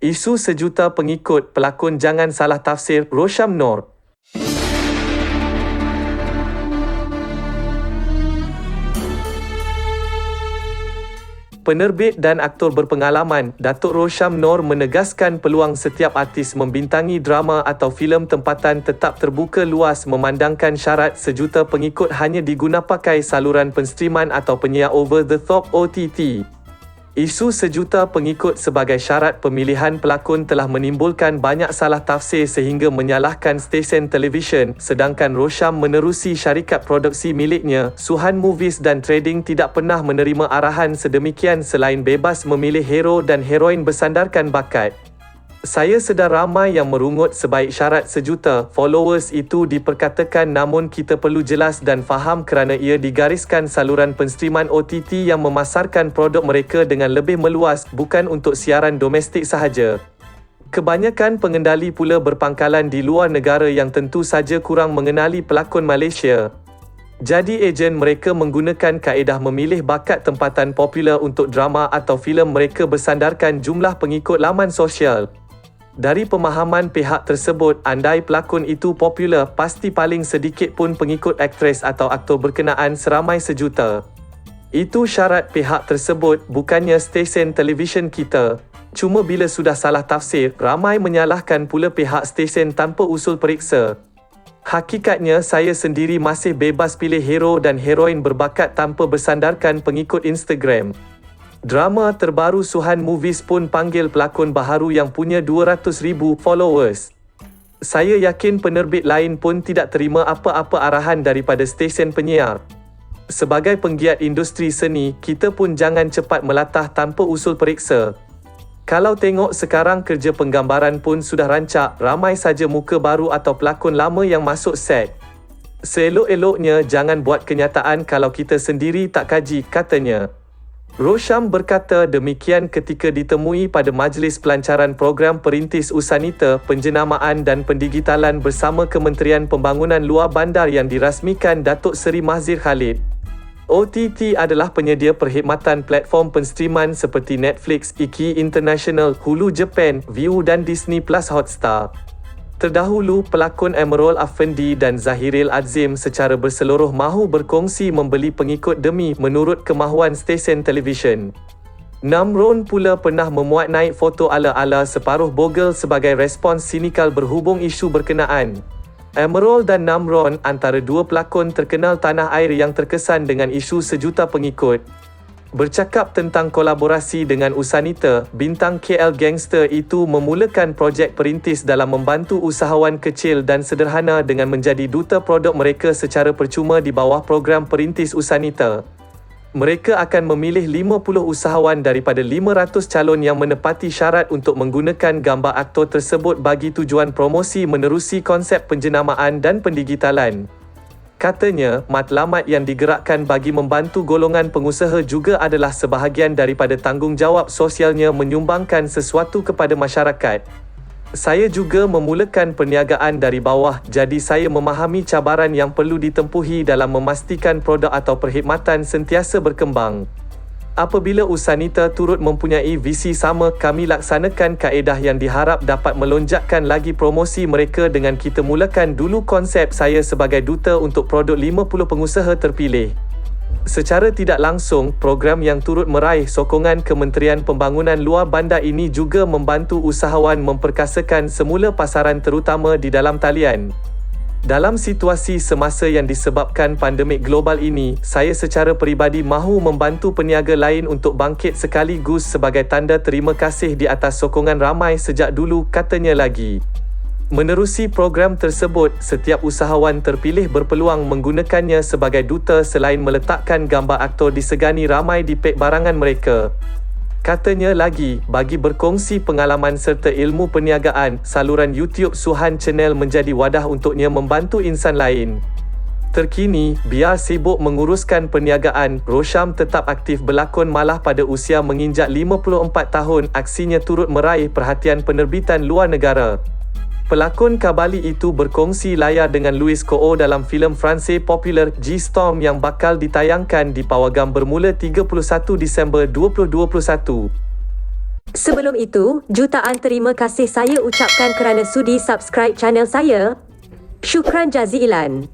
Isu sejuta pengikut pelakon Jangan Salah Tafsir Rosyam Nor. Penerbit dan aktor berpengalaman, Datuk Rosyam Nor menegaskan peluang setiap artis membintangi drama atau filem tempatan tetap terbuka luas memandangkan syarat sejuta pengikut hanya digunapakai saluran penstriman atau penyiar over-the-top OTT. Isu sejuta pengikut sebagai syarat pemilihan pelakon telah menimbulkan banyak salah tafsir sehingga menyalahkan stesen televisyen, sedangkan Rosyam menerusi syarikat produksi miliknya, Suhan Movies dan Trading tidak pernah menerima arahan sedemikian selain bebas memilih hero dan heroin bersandarkan bakat. Saya sedar ramai yang merungut sebaik syarat sejuta followers itu diperkatakan, namun kita perlu jelas dan faham kerana ia digariskan saluran penstriman OTT yang memasarkan produk mereka dengan lebih meluas, bukan untuk siaran domestik sahaja. Kebanyakan pengendali pula berpangkalan di luar negara yang tentu saja kurang mengenali pelakon Malaysia. Jadi ejen mereka menggunakan kaedah memilih bakat tempatan popular untuk drama atau filem mereka bersandarkan jumlah pengikut laman sosial. Dari pemahaman pihak tersebut, andai pelakon itu popular, pasti paling sedikit pun pengikut aktris atau aktor berkenaan seramai sejuta. Itu syarat pihak tersebut, bukannya stesen televisyen kita. Cuma bila sudah salah tafsir, ramai menyalahkan pula pihak stesen tanpa usul periksa. Hakikatnya, saya sendiri masih bebas pilih hero dan heroin berbakat tanpa bersandarkan pengikut Instagram. Drama terbaru Suhan Movies pun panggil pelakon baharu yang punya 200,000 followers. Saya yakin penerbit lain pun tidak terima apa-apa arahan daripada stesen penyiar. Sebagai penggiat industri seni, kita pun jangan cepat melatah tanpa usul periksa. Kalau tengok sekarang kerja penggambaran pun sudah rancak, ramai saja muka baru atau pelakon lama yang masuk set. Seelok-eloknya jangan buat kenyataan kalau kita sendiri tak kaji, katanya. Rosyam berkata demikian ketika ditemui pada majlis pelancaran program Perintis Usanita, Penjenamaan dan Pendigitalan bersama Kementerian Pembangunan Luar Bandar yang dirasmikan Datuk Seri Mahzir Khalid. OTT adalah penyedia perkhidmatan platform penstriman seperti Netflix, Iki International, Hulu Japan, Viu dan Disney Plus Hotstar. Terdahulu, pelakon Emerald Afendi dan Zahiril Azim secara berseluruh mahu berkongsi membeli pengikut demi menurut kemahuan stesen televisyen. Namron pula pernah memuat naik foto ala-ala separuh bogel sebagai respons sinikal berhubung isu berkenaan. Emerald dan Namron antara dua pelakon terkenal tanah air yang terkesan dengan isu sejuta pengikut. Bercakap tentang kolaborasi dengan Usanita, bintang KL Gangster itu memulakan projek perintis dalam membantu usahawan kecil dan sederhana dengan menjadi duta produk mereka secara percuma di bawah program Perintis Usanita. Mereka akan memilih 50 usahawan daripada 500 calon yang menepati syarat untuk menggunakan gambar aktor tersebut bagi tujuan promosi menerusi konsep penjenamaan dan pendigitalan. Katanya, matlamat yang digerakkan bagi membantu golongan pengusaha juga adalah sebahagian daripada tanggungjawab sosialnya menyumbangkan sesuatu kepada masyarakat. Saya juga memulakan perniagaan dari bawah, jadi saya memahami cabaran yang perlu ditempuhi dalam memastikan produk atau perkhidmatan sentiasa berkembang. Apabila Usanita turut mempunyai visi sama, kami laksanakan kaedah yang diharap dapat melonjakkan lagi promosi mereka dengan kita mulakan dulu konsep saya sebagai duta untuk produk 50 pengusaha terpilih. Secara tidak langsung, program yang turut meraih sokongan Kementerian Pembangunan Luar Bandar ini juga membantu usahawan memperkasakan semula pasaran terutama di dalam talian. Dalam situasi semasa yang disebabkan pandemik global ini, saya secara peribadi mahu membantu peniaga lain untuk bangkit sekaligus sebagai tanda terima kasih di atas sokongan ramai sejak dulu, katanya lagi. Menerusi program tersebut, setiap usahawan terpilih berpeluang menggunakannya sebagai duta selain meletakkan gambar aktor disegani ramai di pek barangan mereka. Katanya lagi, bagi berkongsi pengalaman serta ilmu perniagaan, saluran YouTube Suhan Channel menjadi wadah untuknya membantu insan lain. Terkini, biar sibuk menguruskan perniagaan, Rosyam tetap aktif berlakon malah pada usia menginjak 54 tahun, aksinya turut meraih perhatian penerbitan luar negara. Pelakon Kabali itu berkongsi layar dengan Louis Koo dalam filem Fransai popular G-Storm yang bakal ditayangkan di pawagam bermula 31 Disember 2021. Sebelum itu, jutaan terima kasih saya ucapkan kerana sudi subscribe channel saya. Syukran jazilan.